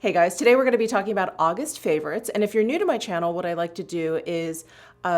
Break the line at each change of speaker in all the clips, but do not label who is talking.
Hey guys, today we're going to be talking about August favorites. And if you're new to my channel, what I like to do is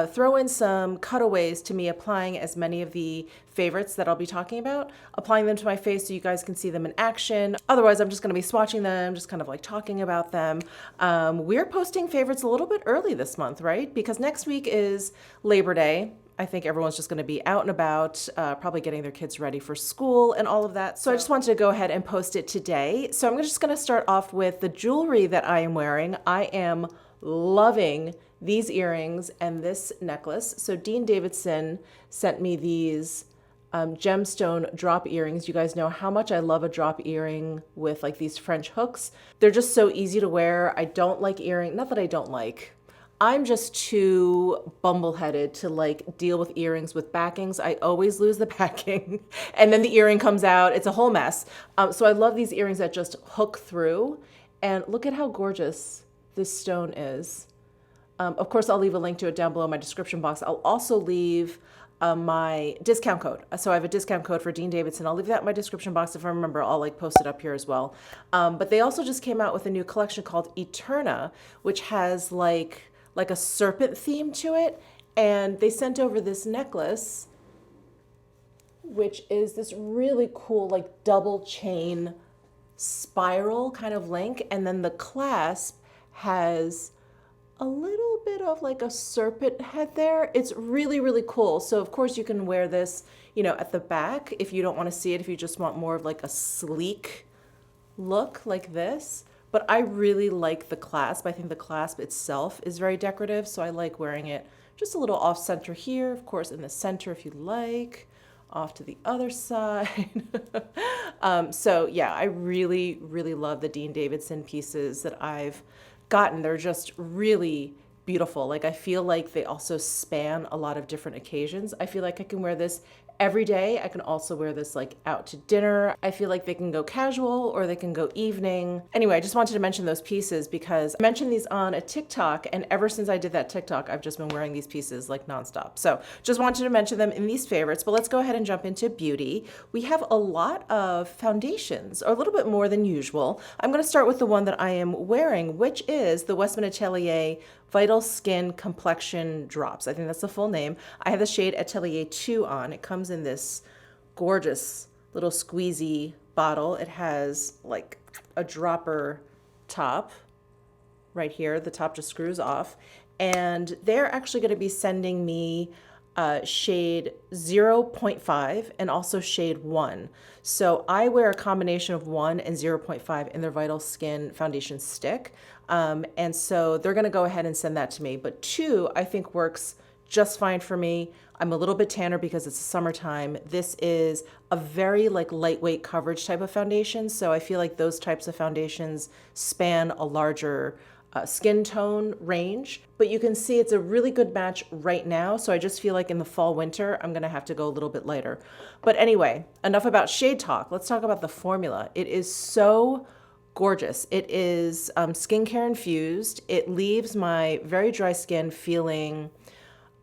throw in some cutaways to me applying as many of the favorites that I'll be talking about, applying them to my face so you guys can see them in action. Otherwise, I'm just going to be swatching them, just kind of like talking about them. We're posting favorites a little bit early this month, right? Because next week is Labor Day. I think everyone's just going to be out and about, probably getting their kids ready for school and all of that. So I just wanted to go ahead and post it today. So I'm just going to start off with the jewelry that I am wearing. I am loving these earrings and this necklace. So Dean Davidson sent me these gemstone drop earrings. You guys know how much I love a drop earring with like these French hooks. They're just so easy to wear. I don't like earring, not that I don't like. I'm just too bumbleheaded to like deal with earrings with backings. I always lose the backing and then the earring comes out. It's a whole mess. So I love these earrings that just hook through. And look at how gorgeous this stone is. Of course, I'll leave a link to it down below in my description box. I'll also leave my discount code. So I have a discount code for Dean Davidson. I'll leave that in my description box. If I remember, I'll like post it up here as well. But they also just came out with a new collection called Eterna, which has like a serpent theme to it. And they sent over this necklace, which is this really cool, like double chain spiral kind of link. And then the clasp has a little bit of like a serpent head there. It's really, really cool. So of course you can wear this, at the back if you don't want to see it, if you just want more of like a sleek look like this. But I really like the clasp. I think the clasp itself is very decorative, so I like wearing it just a little off center here, of course in the center if you like, off to the other side. So yeah, I really, really love the Dean Davidson pieces that I've gotten. They're just really beautiful. Like I feel like they also span a lot of different occasions. I feel like I can wear this every day. I can also wear this like out to dinner. I feel like they can go casual or they can go evening. Anyway, I just wanted to mention those pieces because I mentioned these on a TikTok, and ever since I did that TikTok, I've just been wearing these pieces like nonstop. So just wanted to mention them in these favorites, but let's go ahead and jump into beauty. We have a lot of foundations, or a little bit more than usual. I'm going to start with the one that I am wearing, which is the Westman Atelier Vital Skin Complexion Drops. I think that's the full name. I have the shade Atelier 2 on. It comes in this gorgeous little squeezy bottle. It has like a dropper top right here. The top just screws off. And they're actually going to be sending me shade 0.5 and also shade 1. So I wear a combination of 1 and 0.5 in their Vital Skin foundation stick. And so they're going to go ahead and send that to me. But 2, I think works just fine for me. I'm a little bit tanner because it's summertime. This is a very like lightweight coverage type of foundation. So I feel like those types of foundations span a larger skin tone range, but you can see it's a really good match right now. So I just feel like in the fall winter, I'm gonna have to go a little bit lighter. But anyway, enough about shade talk. Let's talk about the formula. It is so gorgeous. It is skincare infused. It leaves my very dry skin feeling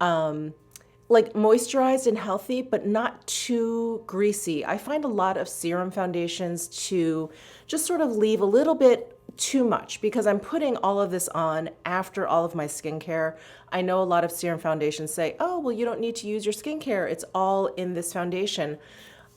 like moisturized and healthy, but not too greasy. I find a lot of serum foundations to just sort of leave a little bit too much because I'm putting all of this on after all of my skincare. I know a lot of serum foundations say, oh, well, you don't need to use your skincare. It's all in this foundation.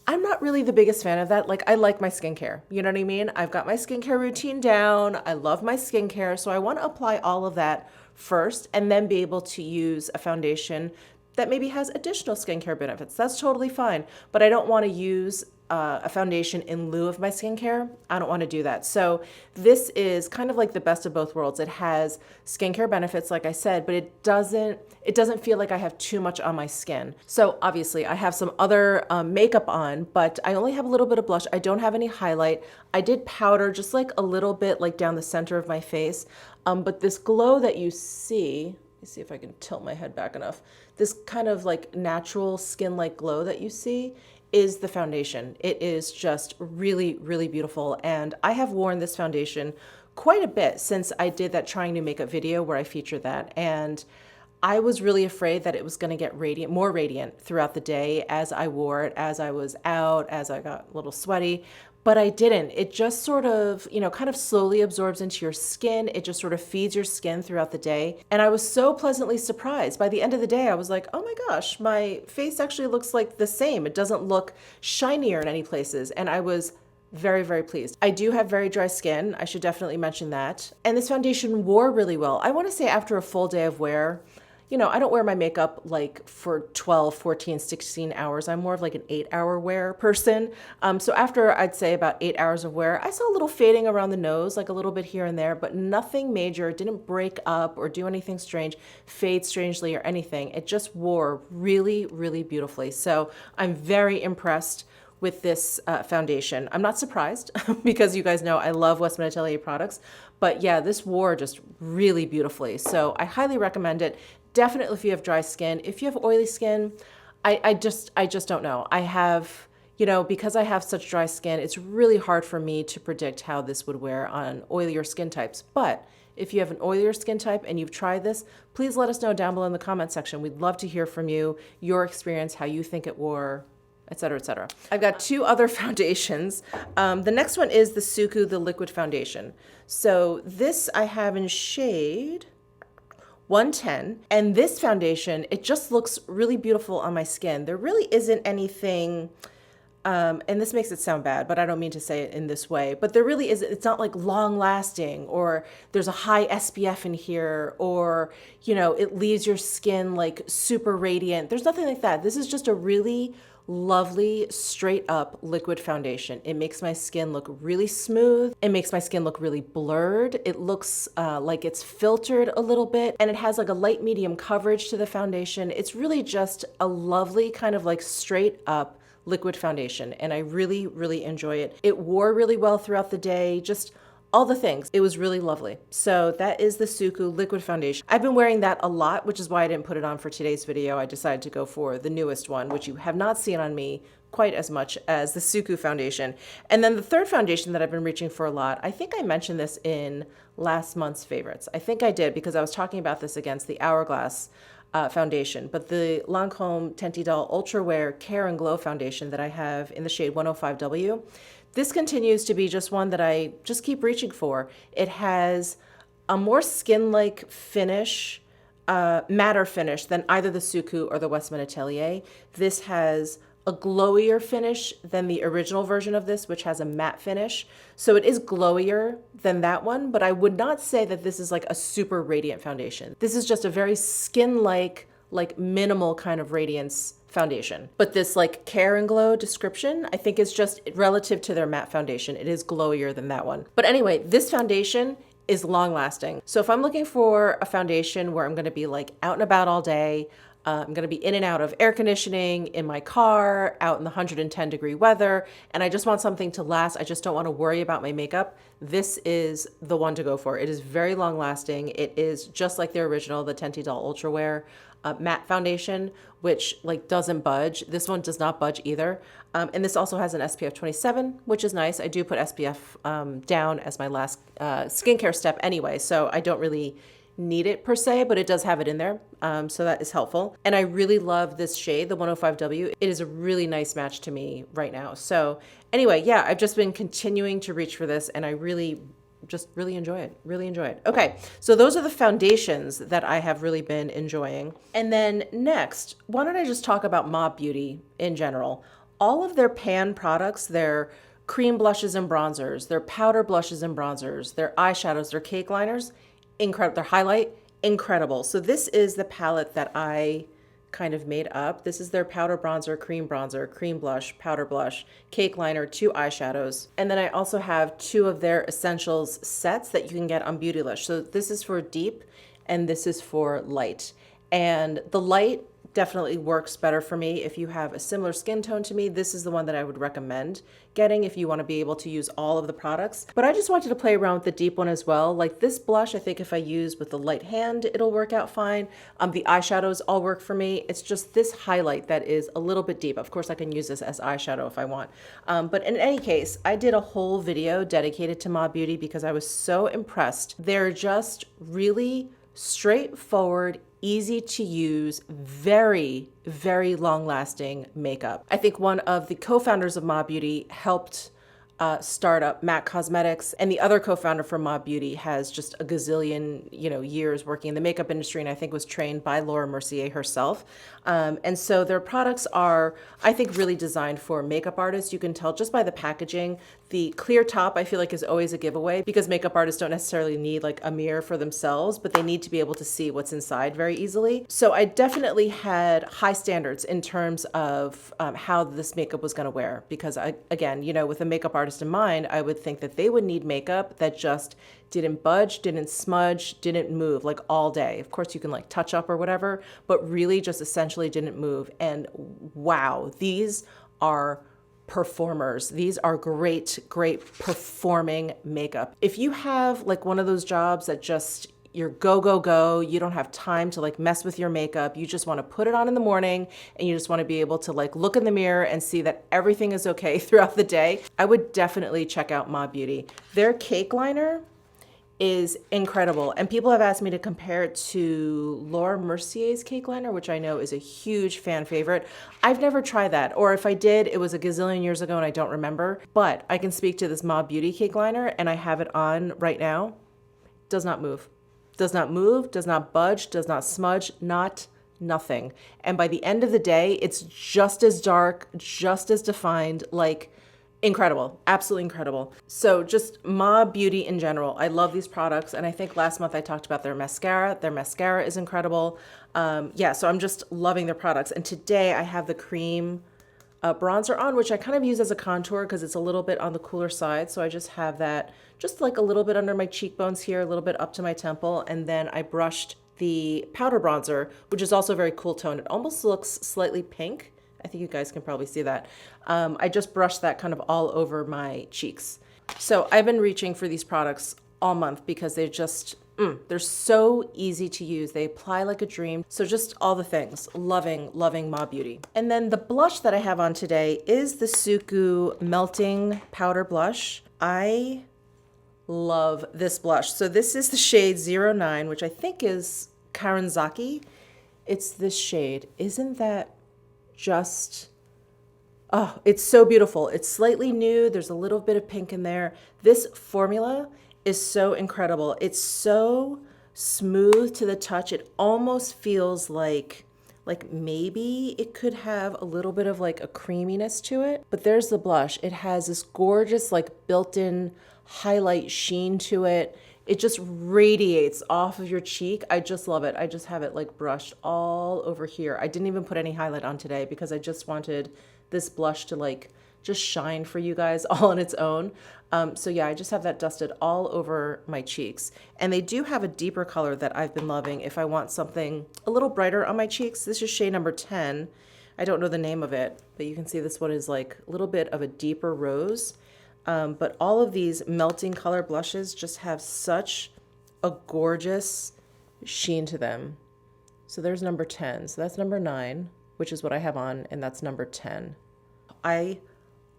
I'm not really the biggest fan of that. Like, I like my skincare. You know what I mean? I've got my skincare routine down. I love my skincare. So I want to apply all of that first and then be able to use a foundation that maybe has additional skincare benefits. That's totally fine. But I don't want to use a foundation in lieu of my skincare. I don't want to do that. So this is kind of like the best of both worlds. It has skincare benefits, like I said, but it doesn't feel like I have too much on my skin. So obviously I have some other makeup on, but I only have a little bit of blush. I don't have any highlight. I did powder just like a little bit like down the center of my face. But this glow that you see, let me see if I can tilt my head back enough. This kind of like natural skin-like glow that you see is the foundation. It is just really, really beautiful. And I have worn this foundation quite a bit since I did that trying new makeup video where I featured that. And I was really afraid that it was going to get more radiant throughout the day as I wore it, as I was out, as I got a little sweaty. but I didn't. It just sort of, kind of slowly absorbs into your skin. It just sort of feeds your skin throughout the day. And I was so pleasantly surprised. By the end of the day, I was like, oh my gosh, my face actually looks like the same. It doesn't look shinier in any places. And I was very, very pleased. I do have very dry skin. I should definitely mention that. And this foundation wore really well. I want to say after a full day of wear, I don't wear my makeup like for 12, 14, 16 hours. I'm more of like an 8-hour wear person. So after I'd say about 8 hours of wear, I saw a little fading around the nose, like a little bit here and there, but nothing major. It didn't break up or do anything strange, fade strangely or anything. It just wore really, really beautifully. So I'm very impressed with this foundation. I'm not surprised because you guys know I love Westman Atelier products, but yeah, this wore just really beautifully. So I highly recommend it. Definitely if you have dry skin. If you have oily skin, I just don't know. I have, because I have such dry skin, it's really hard for me to predict how this would wear on oilier skin types. But if you have an oilier skin type and you've tried this, please let us know down below in the comment section. We'd love to hear from you, your experience, how you think it wore, et cetera, et cetera. I've got 2 other foundations. The next one is the Suku, the liquid foundation. So this I have in shade 110. And this foundation, it just looks really beautiful on my skin. There really isn't anything, and this makes it sound bad, but I don't mean to say it in this way, but there really isn't, it's not like long lasting, or there's a high SPF in here, or, it leaves your skin like super radiant. There's nothing like that. This is just a really lovely straight up liquid foundation. It makes my skin look really smooth. It makes my skin look really blurred. It looks like it's filtered a little bit, and it has like a light medium coverage to the foundation. It's really just a lovely kind of like straight up liquid foundation, and I really, really enjoy it. It wore really well throughout the day, just all the things. It was really lovely. So that is the Suku liquid foundation. I've been wearing that a lot, which is why I didn't put it on for today's video. I decided to go for the newest one, which you have not seen on me quite as much as the Suku foundation. And then the third foundation that I've been reaching for a lot, I think I mentioned this in last month's favorites. I think I did, because I was talking about this against the Hourglass foundation, but the Lancome Teint Idole Ultra Wear Care and Glow foundation that I have in the shade 105W, this continues to be just one that I just keep reaching for. It has a more skin-like finish, matter finish than either the Suku or the Westman Atelier. This has a glowier finish than the original version of this, which has a matte finish. So it is glowier than that one, but I would not say that this is like a super radiant foundation. This is just a very skin-like, like minimal kind of radiance foundation. But this like Care and Glow description, I think is just relative to their matte foundation. It is glowier than that one. But anyway, this foundation is long lasting. So if I'm looking for a foundation where I'm gonna be like out and about all day, I'm gonna be in and out of air conditioning, in my car, out in the 110-degree weather, and I just want something to last. I just don't wanna worry about my makeup. This is the one to go for. It is very long lasting. It is just like their original, the Teint Idole Ultra Wear matte foundation, which like doesn't budge. This one does not budge either. And this also has an SPF 27, which is nice. I do put SPF down as my last skincare step anyway, so I don't really need it per se, but it does have it in there. So that is helpful. And I really love this shade, the 105W. It is a really nice match to me right now. So anyway, yeah, I've just been continuing to reach for this, and I really enjoy it. Okay, so those are the foundations that I have really been enjoying. And then next, why don't I just talk about Mob Beauty in general? All of their pan products, their cream blushes and bronzers, their powder blushes and bronzers, their eyeshadows, their cake liners, incredible. Their highlight, incredible. So this is the palette that I kind of made up. This is their powder bronzer, cream blush, powder blush, cake liner, 2 eyeshadows. And then I also have 2 of their essentials sets that you can get on Beautylish. So this is for deep and this is for light. And the light definitely works better for me. If you have a similar skin tone to me, this is the one that I would recommend getting if you want to be able to use all of the products. But I just wanted to play around with the deep one as well. Like this blush, I think if I use with the light hand, it'll work out fine. The eyeshadows all work for me. It's just this highlight that is a little bit deep. Of course, I can use this as eyeshadow if I want. But in any case, I did a whole video dedicated to Mob Beauty because I was so impressed. They're just really straightforward, easy to use, very, very long lasting makeup. I think one of the co-founders of Mob Beauty helped startup, MAC Cosmetics, and the other co-founder from Mob Beauty has just a gazillion, years working in the makeup industry, and I think was trained by Laura Mercier herself. And so their products are, I think, really designed for makeup artists. You can tell just by the packaging. The clear top, I feel like, is always a giveaway because makeup artists don't necessarily need like a mirror for themselves, but they need to be able to see what's inside very easily. So I definitely had high standards in terms of how this makeup was going to wear because again, with a makeup artist in mind, I would think that they would need makeup that just didn't budge, didn't smudge, didn't move like all day. Of course, you can like touch up or whatever, but really just essentially didn't move. And wow, these are performers. These are great performing makeup. If you have like one of those jobs that just you're go, go, go, you don't have time to like mess with your makeup, you just want to put it on in the morning and you just want to be able to like look in the mirror and see that everything is okay throughout the day, I would definitely check out Mob Beauty. Their cake liner is incredible. And people have asked me to compare it to Laura Mercier's cake liner, which I know is a huge fan favorite. I've never tried that, or if I did, it was a gazillion years ago and I don't remember. But I can speak to this Mob Beauty cake liner and I have it on right now. Does not move. Does not move, does not budge, does not smudge, nothing. And by the end of the day, it's just as dark, just as defined, like incredible, absolutely incredible. So just Mob Beauty in general, I love these products. And I think last month I talked about their mascara. Their mascara is incredible. So I'm just loving their products. And today I have the cream bronzer on, which I kind of use as a contour because it's a little bit on the cooler side. So I just have that just like a little bit under my cheekbones here, a little bit up to my temple. And then I brushed the powder bronzer, which is also very cool tone. It almost looks slightly pink. I think you guys can probably see that. I just brushed that kind of all over my cheeks. So I've been reaching for these products all month because they're so easy to use. They apply like a dream. So just all the things. Loving Mob Beauty. And then the blush that I have on today is the Suku Melting Powder Blush. I love this blush. So this is the shade 09, which I think is Karanzaki. It's this shade. Isn't that just, oh, it's so beautiful. It's slightly nude. There's a little bit of pink in there. This formula is so incredible. It's so smooth to the touch. It almost feels like maybe it could have a little bit of like a creaminess to it. But there's the blush. It has this gorgeous like built-in highlight sheen to it. It just radiates off of your cheek. I just love it. I just have it like brushed all over here. I didn't even put any highlight on today because I just wanted this blush to like just shine for you guys all on its own. So yeah, I just have that dusted all over my cheeks. And they do have a deeper color that I've been loving if I want something a little brighter on my cheeks. This is shade number 10. I don't know the name of it, but you can see this one is like a little bit of a deeper rose. But all of these melting color blushes just have such a gorgeous sheen to them. So there's number 10. So that's number 9, which is what I have on, and that's number 10. I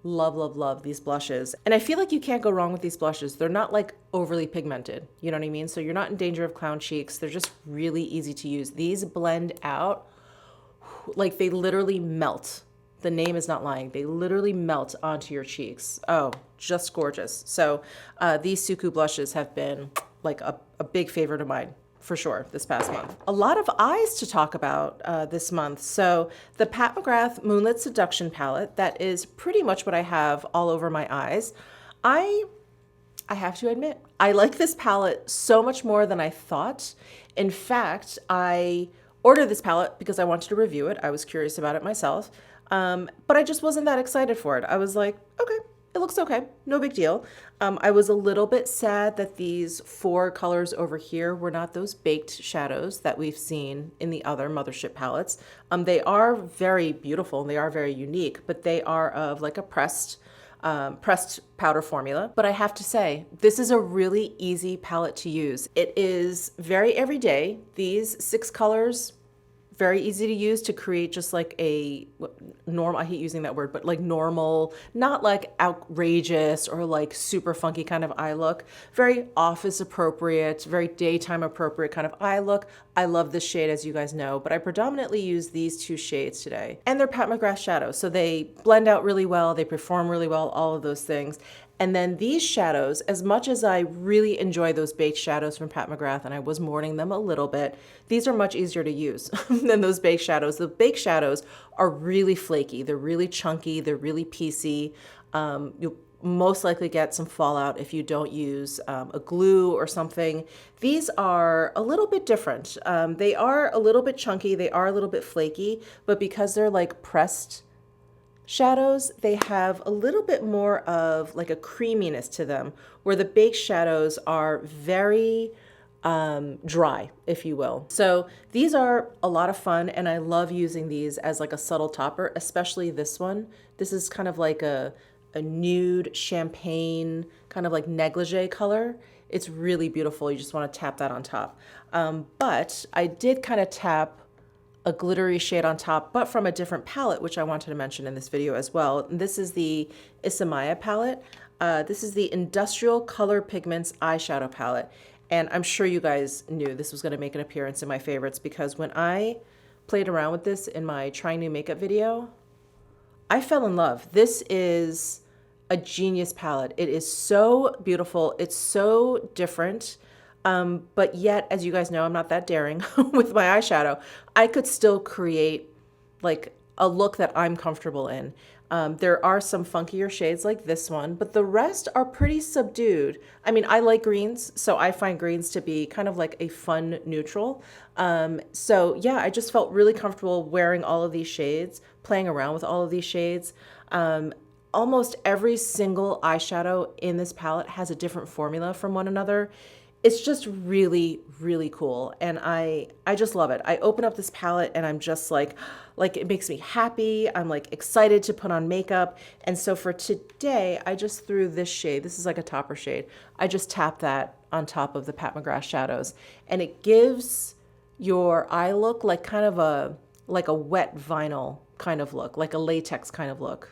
love these blushes. And I feel like you can't go wrong with these blushes. They're not like overly pigmented, you know what I mean? So you're not in danger of clown cheeks. They're just really easy to use. These blend out like they literally melt. The name is not lying. They literally melt onto your cheeks. Oh, just gorgeous. So these Suku blushes have been like a big favorite of mine for sure this past month. A lot of eyes to talk about this month. So the Pat McGrath Moonlit Seduction palette, that is pretty much what I have all over my eyes. I have to admit, I like this palette so much more than I thought. In fact, I ordered this palette because I wanted to review it. I was curious about it myself. But I just wasn't that excited for it. I was like, okay, it looks okay. No big deal. I was a little bit sad that these 4 colors over here were not those baked shadows that we've seen in the other Mothership palettes. They are very beautiful and they are very unique, but they are of like a pressed powder formula. But I have to say, this is a really easy palette to use. It is very everyday. These 6 colors, very easy to use to create just like a normal, I hate using that word, but like normal, not like outrageous or like super funky kind of eye look. Very office appropriate, very daytime appropriate kind of eye look. I love this shade, as you guys know, but I predominantly use these 2 shades today. And they're Pat McGrath shadows, so they blend out really well, they perform really well, all of those things. And then these shadows, as much as I really enjoy those baked shadows from Pat McGrath, and I was mourning them a little bit, these are much easier to use than those baked shadows. The baked shadows are really flaky. They're really chunky. They're really piecey. You'll most likely get some fallout if you don't use a glue or something. These are a little bit different. They are a little bit chunky. They are a little bit flaky, but because they're like pressed shadows, they have a little bit more of like a creaminess to them, where the baked shadows are very dry, if you will. So these are a lot of fun, and I love using these as like a subtle topper, especially this one. This is kind of like a nude champagne, kind of like negligee color. It's really beautiful. You just want to tap that on top. But I did kind of tap a glittery shade on top, but from a different palette, which I wanted to mention in this video as well. And this is the Eczema palette. This is the Industrial Color Pigments eyeshadow palette. And I'm sure you guys knew this was going to make an appearance in my favorites, because when I played around with this in my trying new makeup video, I fell in love. This is a genius palette. It is so beautiful. It's so different. But yet, as you guys know, I'm not that daring with my eyeshadow. I could still create like a look that I'm comfortable in. There are some funkier shades like this one, but the rest are pretty subdued. I mean, I like greens, so I find greens to be kind of like a fun neutral. So yeah, I just felt really comfortable wearing all of these shades, playing around with all of these shades. Almost every single eyeshadow in this palette has a different formula from one another. It's just really, really cool. And I just love it. I open up this palette and I'm just like it makes me happy. I'm like excited to put on makeup. And so for today, I just threw this shade. This is like a topper shade. I just tapped that on top of the Pat McGrath shadows. And it gives your eye look like kind of a wet vinyl kind of look, like a latex kind of look,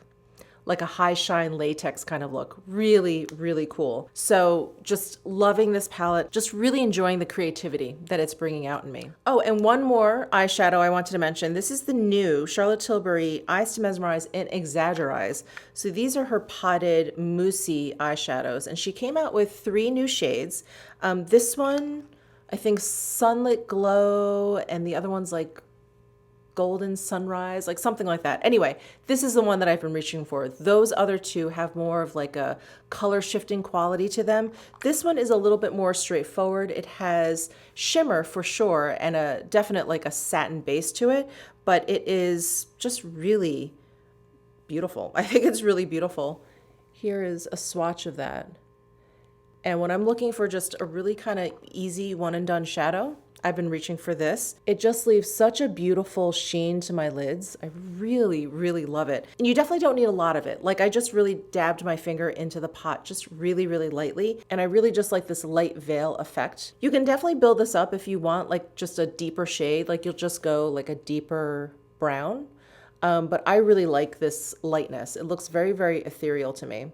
like a high shine latex kind of look. Really, really cool. So just loving this palette, just really enjoying the creativity that it's bringing out in me. Oh, and one more eyeshadow I wanted to mention. This is the new Charlotte Tilbury Eyes to Mesmerize and Exaggerize. So these are her potted moussey eyeshadows, and she came out with 3 new shades. This one, I think Sunlit Glow, and the other one's like Golden Sunrise, like something like that. Anyway, this is the one that I've been reaching for. Those other 2 have more of like a color shifting quality to them. This one is a little bit more straightforward. It has shimmer for sure and a definite like a satin base to it, but it is just really beautiful. I think it's really beautiful. Here is a swatch of that. And when I'm looking for just a really kind of easy one and done shadow, I've been reaching for this. It just leaves such a beautiful sheen to my lids. I really, really love it. And you definitely don't need a lot of it. Like I just really dabbed my finger into the pot just really, really lightly. And I really just like this light veil effect. You can definitely build this up if you want like just a deeper shade. Like you'll just go like a deeper brown. But I really like this lightness. It looks very, very ethereal to me.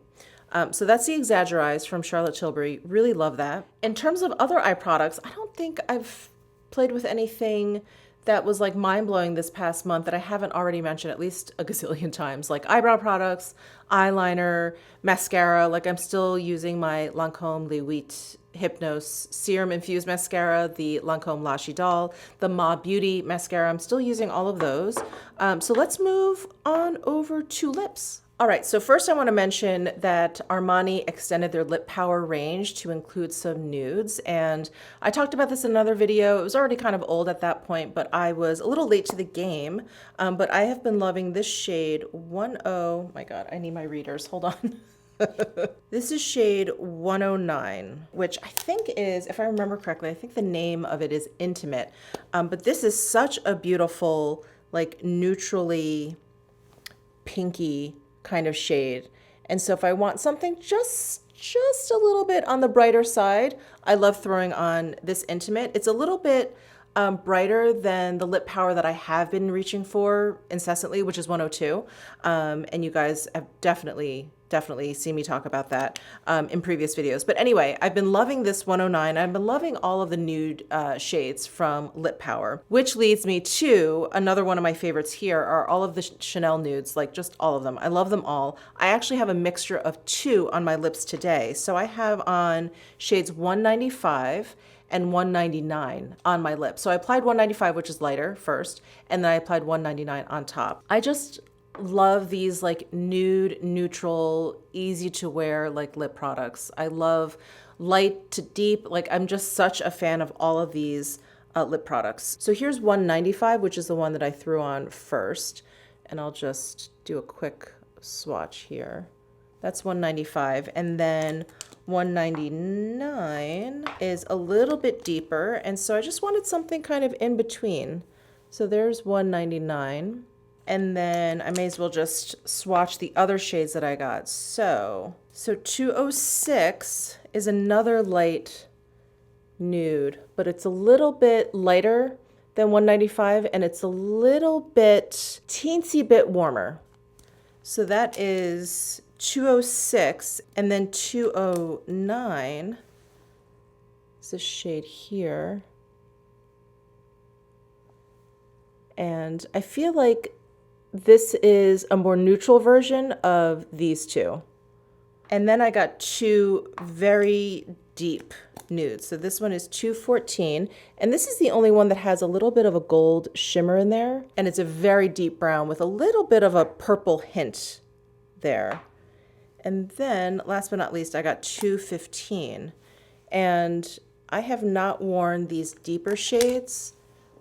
So that's the Exaggerize from Charlotte Tilbury. Really love that. In terms of other eye products, I don't think I've played with anything that was like mind-blowing this past month that I haven't already mentioned at least a gazillion times, like eyebrow products, eyeliner, mascara. Like I'm still using my Lancome Le Huit Hypnose Serum Infused Mascara, the Lancome Lash Idole, the Ma Beauty Mascara. I'm still using all of those. So let's move on over to lips. All right, so first I want to mention that Armani extended their lip power range to include some nudes, and I talked about this in another video. It was already kind of old at that point, but I was a little late to the game, but I have been loving this shade 10, my God, I need my readers, hold on. This is shade 109, which I think is, if I remember correctly, I think the name of it is Intimate, but this is such a beautiful, like neutrally pinky kind of shade. And so if I want something just a little bit on the brighter side, I love throwing on this Intimate. It's a little bit brighter than the lip power that I have been reaching for incessantly, which is 102. And you guys have definitely definitely seen me talk about that in previous videos. But anyway, I've been loving this 109. I've been loving all of the nude shades from Lip Power, which leads me to another one of my favorites here are all of the Chanel nudes, like just all of them. I love them all. I actually have a mixture of 2 on my lips today. So I have on shades 195 and 199 on my lips. So I applied 195, which is lighter first, and then I applied 199 on top. I just love these like nude, neutral, easy to wear like lip products. I love light to deep. Like I'm just such a fan of all of these lip products. So here's 195, which is the one that I threw on first. And I'll just do a quick swatch here. That's 195. And then 199 is a little bit deeper. And so I just wanted something kind of in between. So there's 199. And then I may as well just swatch the other shades that I got. So 206 is another light nude, but it's a little bit lighter than 195 and it's a little bit, teensy bit warmer. So that is 206, and then 209 is this shade here. And I feel like this is a more neutral version of these two. And then I got 2 very deep nudes. So this one is 214, and this is the only one that has a little bit of a gold shimmer in there. And it's a very deep brown with a little bit of a purple hint there. And then last but not least, I got 215. And I have not worn these deeper shades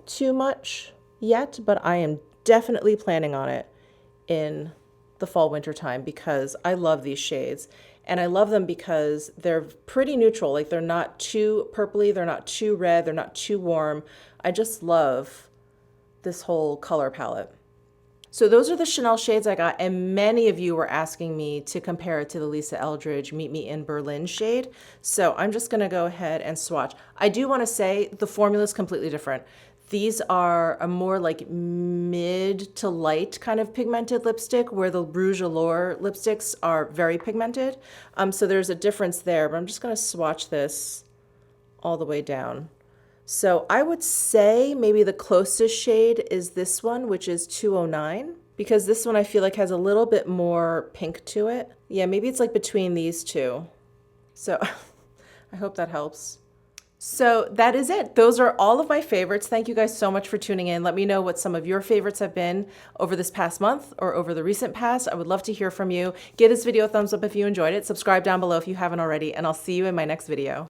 too much yet, but I am definitely planning on it in the fall winter time because I love these shades. And I love them because they're pretty neutral. Like they're not too purpley, they're not too red, they're not too warm. I just love this whole color palette. So those are the Chanel shades I got, and many of you were asking me to compare it to the Lisa Eldridge Meet Me in Berlin shade. So I'm just gonna go ahead and swatch. I do wanna say the formula is completely different. These are a more like mid to light kind of pigmented lipstick, where the Rouge Allure lipsticks are very pigmented. So there's a difference there, but I'm just gonna swatch this all the way down. So I would say maybe the closest shade is this one, which is 209, because this one I feel like has a little bit more pink to it. Yeah, maybe it's like between these two. So I hope that helps. So that is it. Those are all of my favorites. Thank you guys so much for tuning in. Let me know what some of your favorites have been over this past month or over the recent past. I would love to hear from you. Give this video a thumbs up if you enjoyed it. Subscribe down below if you haven't already, and I'll see you in my next video.